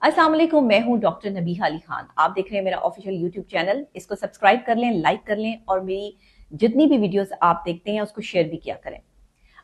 अस्सलाम वालेकुम, मैं हूं डॉक्टर नबीहा अली खान। आप देख रहे हैं मेरा ऑफिशियल यूट्यूब चैनल। इसको सब्सक्राइब कर लें, लाइक कर लें और मेरी जितनी भी वीडियोस आप देखते हैं उसको शेयर भी किया करें।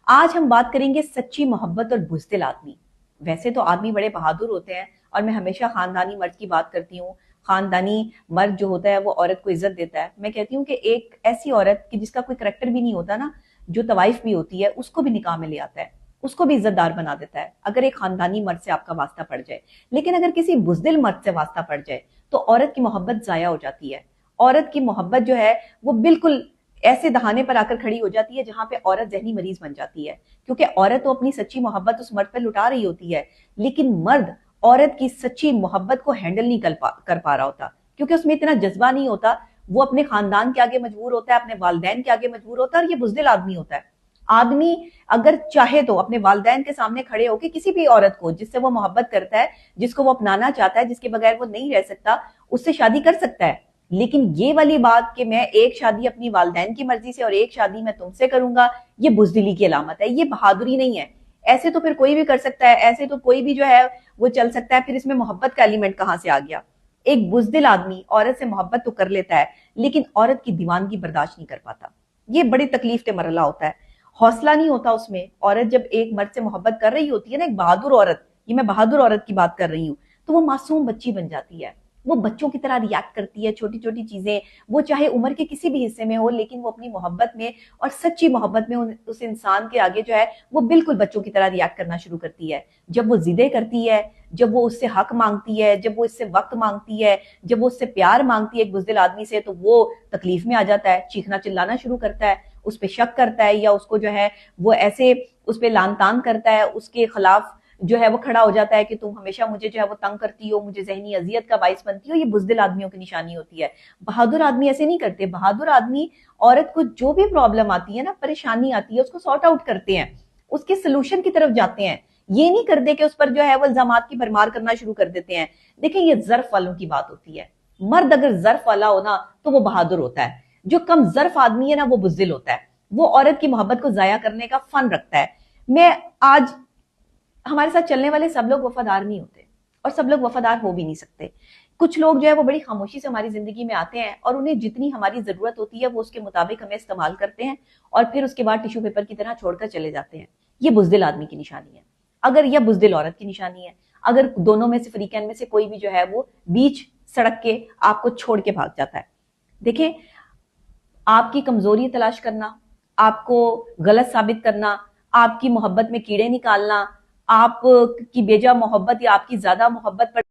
आज हम बात करेंगे सच्ची मोहब्बत और बुज़दिल आदमी। वैसे तो आदमी बड़े बहादुर होते हैं और मैं हमेशा खानदानी मर्द की बात करती हूँ। खानदानी मर्द जो होता है वो औरत को इज्जत देता है। मैं कहती हूँ कि एक ऐसी औरत की जिसका कोई करैक्टर भी नहीं होता ना, जो तवाइफ भी होती है, उसको भी निकाह में ले आता है, उसको भी इज्जतदार बना देता है अगर एक खानदानी मर्द से आपका वास्ता पड़ जाए। लेकिन अगर किसी बुज़दिल मर्द से वास्ता पड़ जाए तो औरत की मोहब्बत जाया हो जाती है। औरत की मोहब्बत जो है वो बिल्कुल ऐसे दहाने पर आकर खड़ी हो जाती है जहां पे औरत जहनी मरीज बन जाती है, क्योंकि औरत तो अपनी सच्ची मोहब्बत उस मर्द पर लुटा रही होती है, लेकिन मर्द औरत की सच्ची मोहब्बत को हैंडल नहीं कर पा रहा होता, क्योंकि उसमें इतना जज्बा नहीं होता। वो अपने खानदान के आगे मजबूर होता है, अपने वालदैन के आगे मजबूर होता है, और ये बुज़दिल आदमी होता है। आदमी अगर चाहे तो अपने वालदैन के सामने खड़े होकर किसी भी औरत को जिससे वो मोहब्बत करता है, जिसको वो अपनाना चाहता है, जिसके बगैर वो नहीं रह सकता, उससे शादी कर सकता है। लेकिन ये वाली बात कि मैं एक शादी अपनी वालदैन की मर्जी से और एक शादी मैं तुमसे करूंगा, ये बुज़दिली की अलामत है, ये बहादुरी नहीं है। ऐसे तो फिर कोई भी कर सकता है, ऐसे तो कोई भी जो है वो चल सकता है, फिर इसमें मोहब्बत का एलिमेंट कहां से आ गया? एक बुज़दिल आदमी औरत से मोहब्बत तो कर लेता है, लेकिन औरत की दीवानगी बर्दाश्त नहीं कर पाता। ये बड़ी तकलीफ से मरला होता है, हौसला नहीं होता उसमें। औरत जब एक मर्द से मोहब्बत कर रही होती है ना, एक बहादुर औरत, ये मैं बहादुर औरत की बात कर रही हूँ, तो वो मासूम बच्ची बन जाती है। वो बच्चों की तरह रिएक्ट करती है, छोटी छोटी चीजें, वो चाहे उम्र के किसी भी हिस्से में हो, लेकिन वो अपनी मोहब्बत में और सच्ची मोहब्बत में उस इंसान के आगे जो है वो बिल्कुल बच्चों की तरह रिएक्ट करना शुरू करती है। जब वो जिदे करती है, जब वो उससे हक मांगती है, जब वो इससे वक्त मांगती है, जब वो उससे प्यार मांगती है एक बुज़दिल आदमी से, तो वो तकलीफ में आ जाता है, चीखना चिल्लाना शुरू करता है, उस पर शक करता है, या उसको जो है वो ऐसे उस पर लान तान करता है, उसके खिलाफ जो है वो खड़ा हो जाता है कि तुम हमेशा मुझे जो है वो तंग करती हो, मुझे जहनी अजियत का बाइस बनती हो। ये बुज़दिल आदमियों की निशानी होती है। बहादुर आदमी ऐसे नहीं करते। बहादुर आदमी औरत को जो भी प्रॉब्लम आती है ना, परेशानी आती है, उसको सॉर्ट आउट करते हैं, उसके सोल्यूशन की तरफ जाते हैं। ये नहीं करते कि उस पर जो है वो इल्जामात की भरमार करना शुरू कर देते हैं। देखिए, ये ज़र्फ वालों की बात होती है। मर्द अगर ज़र्फ वाला हो ना तो वो बहादुर होता है। जो कम ज़र्फ आदमी है ना वो बुज़दिल होता है। वो औरत की मोहब्बत को जाया करने का फन रखता है। मैं आज हमारे साथ चलने वाले सब लोग वफादार नहीं होते, और सब लोग वफादार हो भी नहीं सकते। कुछ लोग जो है वो बड़ी खामोशी से हमारी जिंदगी में आते हैं और उन्हें जितनी हमारी जरूरत होती है वो उसके मुताबिक हमें इस्तेमाल करते हैं, और फिर उसके बाद टिश्यू पेपर की तरह छोड़कर चले जाते हैं। ये बुज़दिल आदमी की निशानी है। अगर यह बुज़दिल औरत की निशानी है, अगर दोनों में से, फरीकैन में से कोई भी जो है वो बीच सड़क के आपको छोड़ के भाग जाता है। देखिए, आपकी कमजोरी तलाश करना, आपको गलत साबित करना, आपकी मोहब्बत में कीड़े निकालना, आप की बेजा मोहब्बत या आपकी ज्यादा मोहब्बत पर